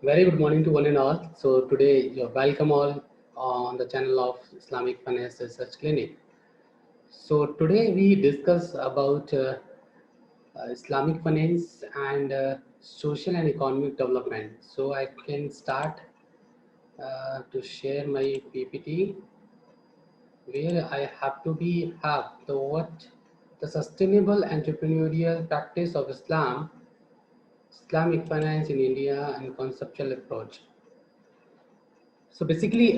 Very good morning to one and all. So today you're welcome all on the channel of Islamic Finance Research Clinic. So today we discuss about Islamic finance and social and economic development. So I can start to share my PPT where I have to be have the what the sustainable entrepreneurial practice of Islamic finance in India and conceptual approach. So basically,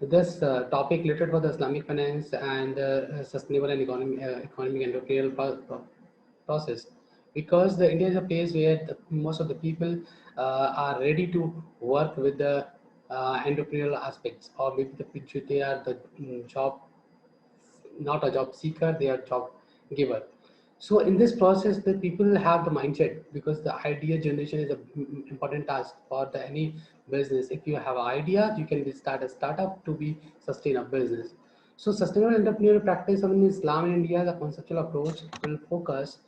this topic related for the Islamic finance and sustainable and economic and entrepreneurial process, because the India is a place where most of the people are ready to work with the entrepreneurial aspects, or maybe they are the job, not a job seeker, they are job giver. So in this process, the people have the mindset, because the idea generation is an important task for the any business. If you have an idea, you can start a startup to be sustain a business. So sustainable entrepreneurial practice in Islam in India, the conceptual approach will focus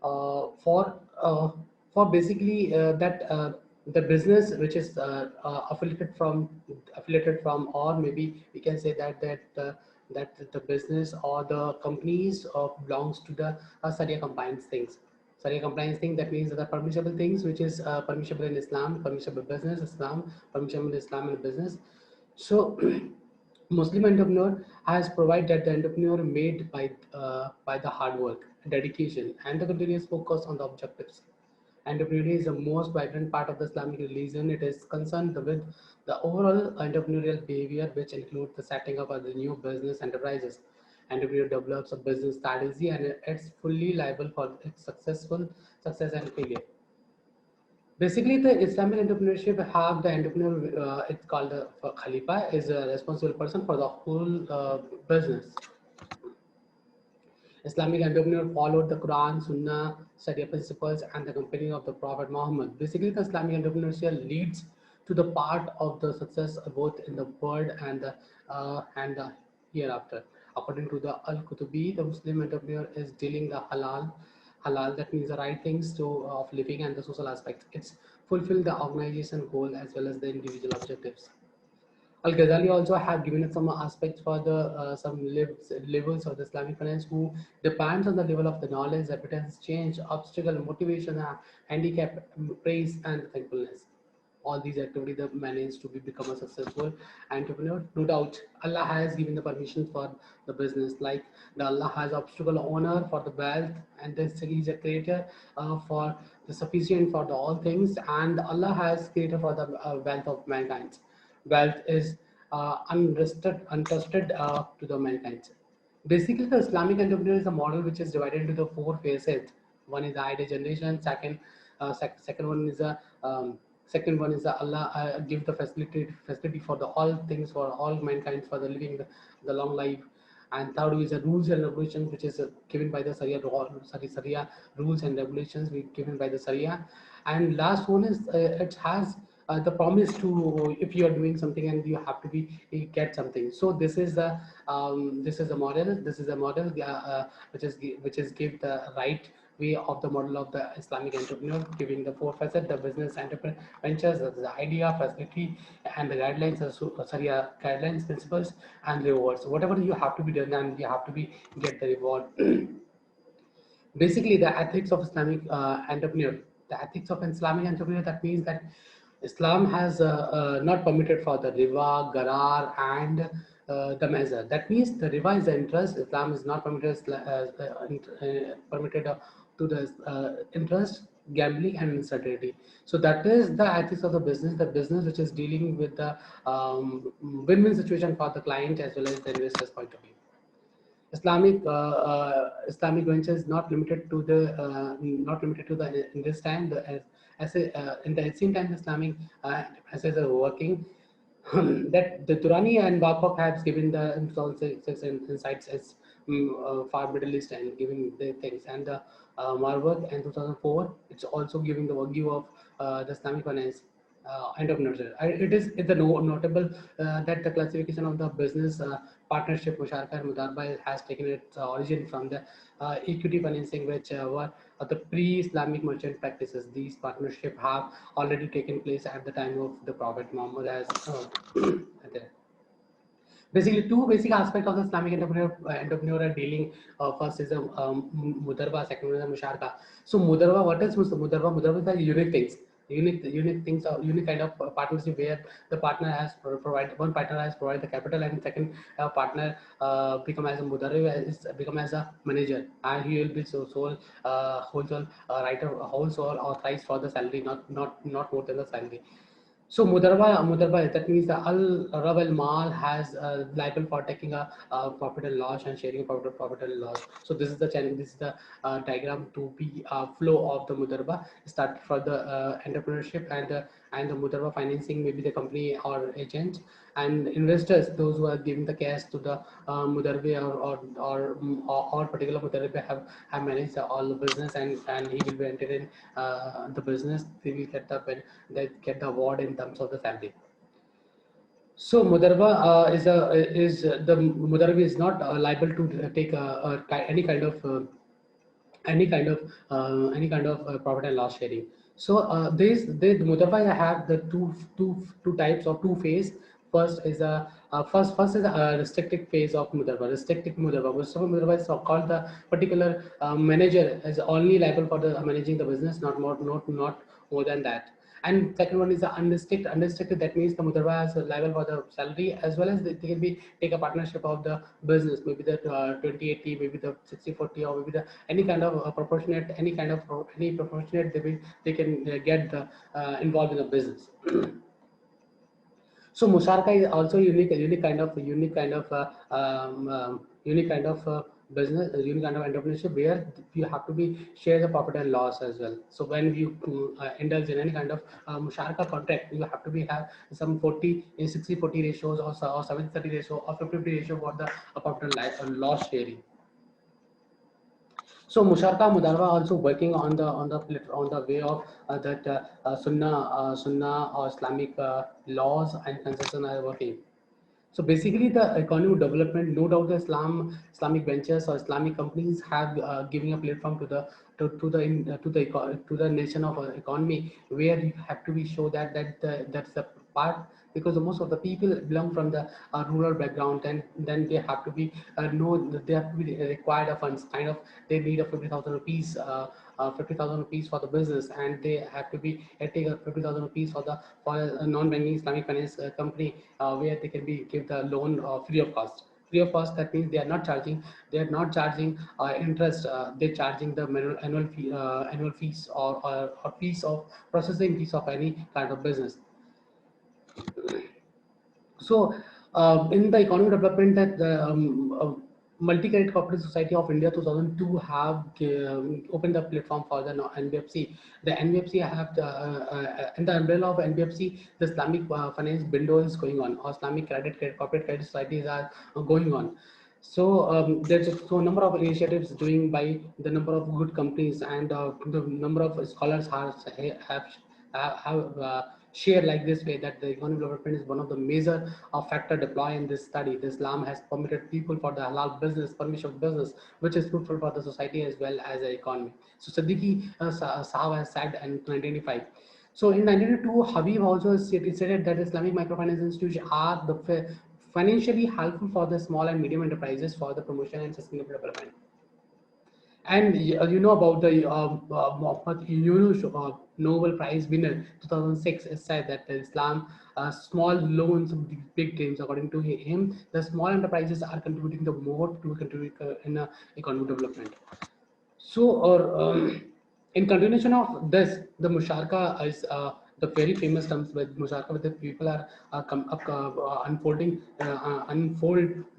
uh, for uh, for basically that the business which is affiliated from, or maybe we can say that the business or the companies belongs to the Sharia compliance things. Sharia compliance thing, that means that the permissible things which is permissible in Islam, permissible business Islam, permissible in Islam and business. So Muslim entrepreneur has provided that the entrepreneur made by the hard work, dedication, and the continuous focus on the objectives. Entrepreneurial is the most vibrant part of the Islamic religion. It is concerned with the overall entrepreneurial behavior, which includes the setting up of the new business enterprises. Entrepreneur develops a business strategy and it's fully liable for its success and failure. Basically, the Islamic entrepreneurship have the entrepreneur, it's called the Khalifa, is a responsible person for the whole business. Islamic entrepreneur followed the Quran, Sunnah, Sharia principles, and the company of the Prophet Muhammad. Basically, the Islamic entrepreneurship leads to the part of the success both in the world and the hereafter. According to the Al-Qutubi, the Muslim entrepreneur is dealing the halal, that means the right things to of living and the social aspects. It's fulfill the organization goal as well as the individual objectives. Al-Ghazali also have given us some aspects for the levels of the Islamic finance, who depends on the level of the knowledge, appetence, change, obstacle, motivation, handicap, praise, and thankfulness. All these activities that manage to become a successful entrepreneur. No doubt, Allah has given the permission for the business. Like the Allah has obstacle owner for the wealth, and this He is a creator for the sufficient for the all things, and Allah has creator for the wealth of mankind. Wealth is untrusted to the mankind. Basically, the Islamic entrepreneur is a model which is divided into the four phases. One is the idea generation. Second one is a second one is the Allah give the facility for the all things for all mankind for the living the long life. And third is the rules and regulations, which is given by the Sharia rules and regulations given by the Sharia. And last one is it has the promise to, if you are doing something and you have to be you get something. So this is a model. This is a model which is give the right way of the model of the Islamic entrepreneur, giving the four facets: the business entrepreneur ventures, the idea, facility, and the guidelines, Sharia guidelines, principles, and rewards. Whatever you have to be done, and you have to be get the reward. Basically, the ethics of Islamic entrepreneur. The ethics of Islamic entrepreneur, that means that Islam has not permitted for the riba, garar, and the measure. That means the riba is the interest. Islam is not permitted to the interest, gambling, and uncertainty. So that is the ethics of the business which is dealing with the win-win situation for the client as well as the investor's point of view. Islamic venture is not limited to the in this time as in the same time Islamic assets are working. That the Durrani and Babcock has given the insights as far Middle East and giving the things, and the Marburg in 2004 it's also giving the overview of the Islamic finance entrepreneurship. It is it's a notable that the classification of the business partnership Musharka and Mudarba has taken its origin from the equity financing, which were the pre-Islamic merchant practices. These partnerships have already taken place at the time of the Prophet Muhammad as there. Basically, two basic aspects of the Islamic entrepreneurial dealing. First is the mudarba, second is the musharka. So mudarba, what is mudarba? Mudarba is the unique things, unique things, or unique kind of partnership where the partner has provide one partner has provided the capital, and second partner become as a mudarba, is become as a manager, and he will be sole wholesale writer, wholesale authorized for the salary, not more than the salary. So Mudarba, that means the Al Rab al Mal has liable for taking a profit and loss and sharing a profit and loss. So this is the channel, this is the diagram to be flow of the Mudarba. Start from the entrepreneurship and the Mudarba financing, maybe the company or agents and investors, those who are giving the cash to the Mudarbe or particular Mudarbe have managed all the business, and he will be entered in the business. They will get the award in terms of the salary. So Mudarba the Mudarba is not liable to take any kind of profit and loss sharing. So the Mudarba have the two types or two phase. First is a first is a restricted phase of Mudarba. Restricted Mudarba. So Mudarba is called the particular manager is only liable for the managing the business, not more than that. And second one is the unrestricted. Unrestricted, that means the Mudarba is liable for the salary as well as they can be take a partnership of the business, maybe the 20/80, maybe the 60/40, or maybe the any kind of proportionate, any proportionate they can get the involved in the business. So Musharka is also unique kind of business, unique kind of entrepreneurship where you have to be share the profit and loss as well. So when you indulge in any kind of Musharka contract, you have to be have some 40 in 60/40 ratios, or 70/30 ratio, or 50/50 ratio for the profit and loss sharing. So Musharka Mudarba also working on the way of that Sunnah or Islamic laws and consensus are working. So basically, the economic development, no doubt, the Islamic ventures or Islamic companies have giving a platform to the nation of economy, where you have to be show that's the part, because most of the people belong from the rural background, and then they have to be know that they have to be required of funds, kind of they need a 50,000 rupees. 50,000 rupees for the business, and they have to be take a 50,000 rupees for a non-banking Islamic finance company, where they can be give the loan free of cost. Free of cost, that means they are not charging interest. They're charging the annual fees, or fees of processing fees of any kind of business. So, in the economic development, that the Multi-Credit Cooperative Society of India 2002 have opened the platform for the NBFC. The NBFC have in the umbrella of NBFC, the Islamic finance window is going on, or Islamic corporate credit societies are going on. So there's a number of initiatives doing by the number of good companies, and the number of scholars have share like this way, that the economic development is one of the major factor deployed in this study. The Islam has permitted people for the halal business, permission of business, which is fruitful for the society as well as the economy. So Siddiqui Sahab has said in 1995. So in 1992, Habib also stated that Islamic microfinance institutions are the financially helpful for the small and medium enterprises for the promotion and sustainable development. And you know about the Muhammad Yunus Nobel Prize winner 2006 is said that the Islam small loans big dreams. According to him, the small enterprises are contributing the more to contribute in economic development. So, or in continuation of this, the Musharka is the very famous terms with Musharka, where the people are unfold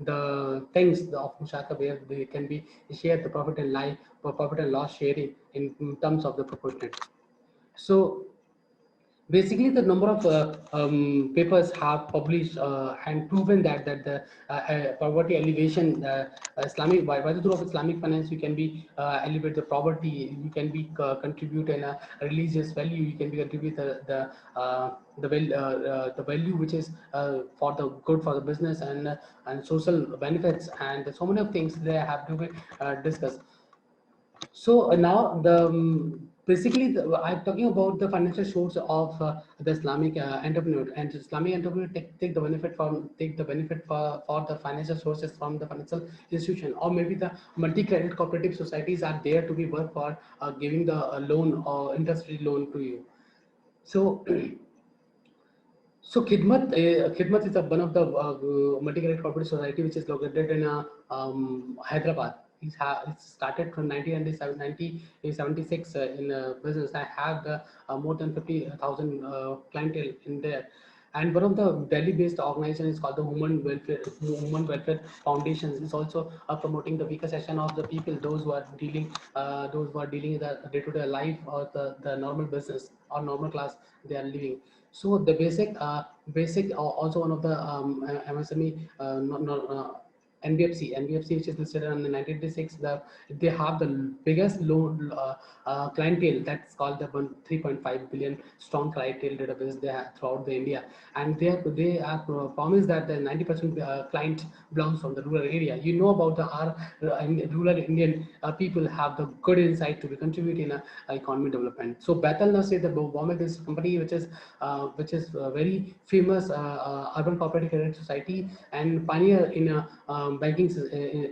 the things of Musharka, where they can be share the profit and loss sharing in terms of the proportionate. So Basically, the number of papers have published and proven that the poverty elevation, Islamic by the through of Islamic finance, you can be elevate the poverty, you can be contribute in a religious value, you can be contribute the value which is for the good for the business and social benefits, and so many of things they have to be discussed. So now basically I'm talking about the financial source of the Islamic entrepreneur, and Islamic entrepreneur take the benefit from take the benefit for the financial sources from the financial institution, or maybe the multi-credit cooperative societies are there to be work for giving the loan or interest-free loan to you. So so Khidmat is one of the multi-credit cooperative society which is located in Hyderabad. It started from 1997, 1976 in business. I have more than 50,000 clientele in there. And one of the Delhi-based organization is called the Human Welfare Foundation. Is also promoting the weaker section of the people, those who are dealing with the day-to-day life or the normal business or normal class they are living. So the basic also one of the MSME NBFC, which is listed on the 1986. They have the biggest loan clientele that's called the 3.5 billion strong clientele database they have throughout the India, and they are promised that the 90% client belongs from the rural area. You know about the our rural Indian people have the good insight to be contributing in economic development. So Bethel Nursery, the Bombay based company, which is very famous urban cooperative credit society and pioneer in banking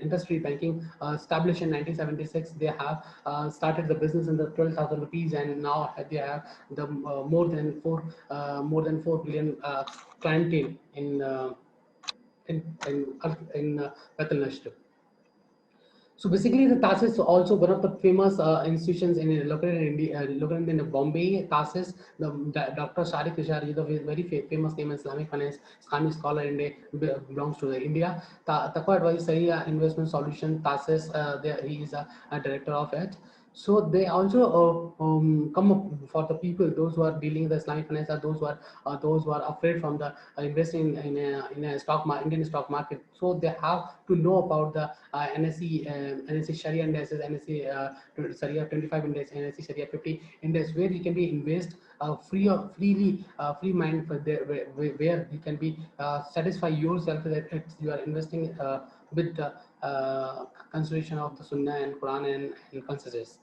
industry, banking established in 1976. They have started the business in the 12,000 rupees, and now they have the more than 4 billion clientele in Bethel Nursery. So basically, the TASIS is also one of the famous institutions located in India, located in Bombay. TASIS, Dr. Sharik Ishari, the very famous name in Islamic finance, Islamic scholar in India, belongs to the India. Taqwa Advisory Investment Solution, TASIS, he is a director of it. So they also come up for the people, those who are dealing with the Islamic finance, are those who are afraid from the investing in a Indian stock market. So they have to know about the NSE Sharia index, NSE Sharia 25 index, NSE Sharia 50 index, where you can be invest free mind for there, where you can be satisfy yourself that you are investing with the consideration of the Sunnah and Quran and consensus.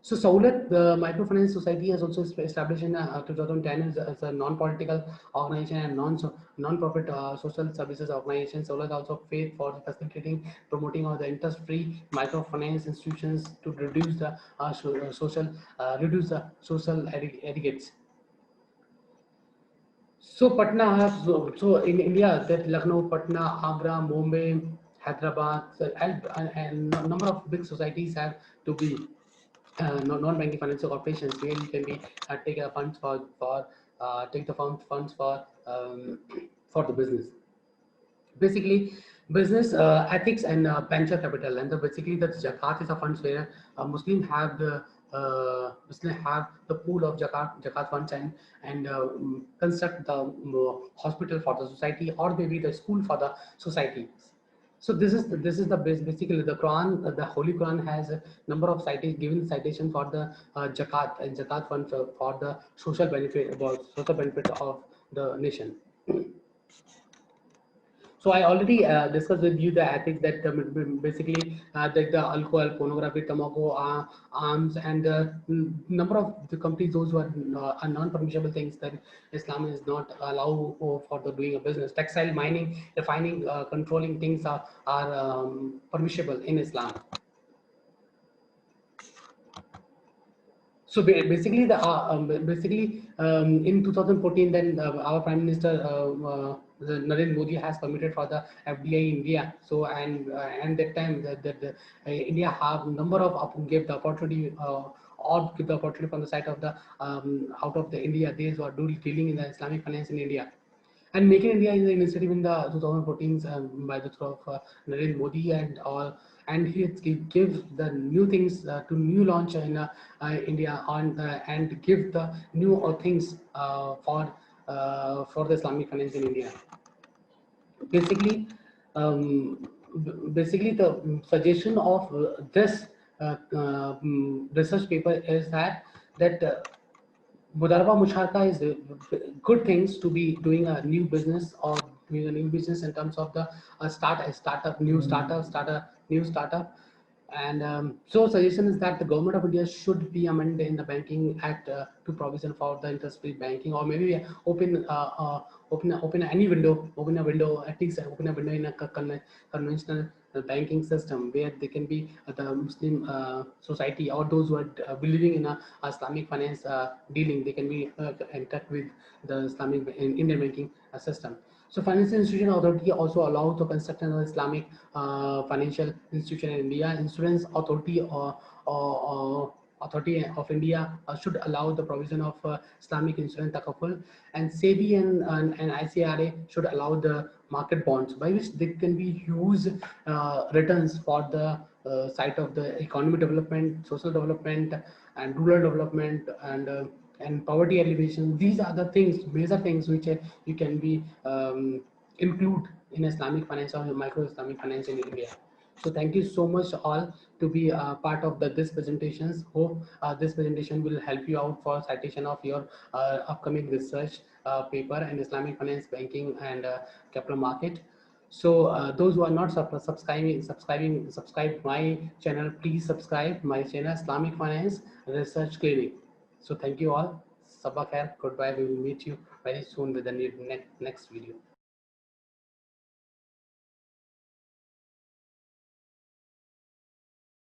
So Saulat, the Microfinance Society, has also established in 2010 as a non-political organization and non-profit social services organization. Saulat also paid for facilitating, promoting of the interest-free microfinance institutions to reduce the social aggregates. So Patna has so in India that Lucknow, Patna, Agra, Mumbai, Hyderabad, so, and number of big societies have to be non-banking financial corporations where you can be take a funds for take the funds for the business. Basically, business ethics and venture capital, and basically the zakat is a funds where Muslim have the pool of zakat funds and construct the hospital for the society, or maybe the school for the society. So basically the Quran, the Holy Quran has a number of citations given citation for the zakat and zakat fund for the social benefit of the nation. So I already discussed with you the ethics that basically the alcohol, pornography, tobacco, arms, and number of the companies those who are non-permissible things that Islam is not allow for the doing a business. Textile, mining, refining, controlling things are permissible in Islam. So basically, in 2014, then our Prime Minister Narendra Modi has permitted for the FDI in India. So and that time India have number of give the opportunity. Or give the opportunity from the side of the out of the India, those who are dealing in the Islamic finance in India. And Make in India is an initiative in the 2014 by the through of Narendra Modi and all. and he give the new things to new launch in India on and give the new things for the Islamic finance in India. Basically, basically the suggestion of this research paper is that Mudaraba Musharka is good things to be doing a new business or doing a new business in terms of the start a new startup. And so suggestion is that the government of India should be amended in the banking act to provision for the interest-free banking, or maybe open any window, open a window, at least open a window in a conventional banking system where they can be the Muslim society or those who are believing in a Islamic finance dealing, they can be in touch with the Islamic in Indian banking system. So Financial Institution Authority also allows the construction of Islamic financial institution in India. Insurance Authority Authority of India should allow the provision of Islamic insurance takaful, and SEBI and ICRA should allow the market bonds by which they can be used returns for the side of the economic development, social development, and rural development, and poverty alleviation. These are the things, major things which you can be include in Islamic finance or micro Islamic finance in India. So thank you so much all to be part of this presentations. Hope this presentation will help you out for citation of your upcoming research paper in Islamic finance, banking, and capital market. So those who are not subscribe my channel, please subscribe my channel Islamic Finance Research Clinic. So thank you all. Sabah khair. Goodbye. We will meet you very soon with the next video.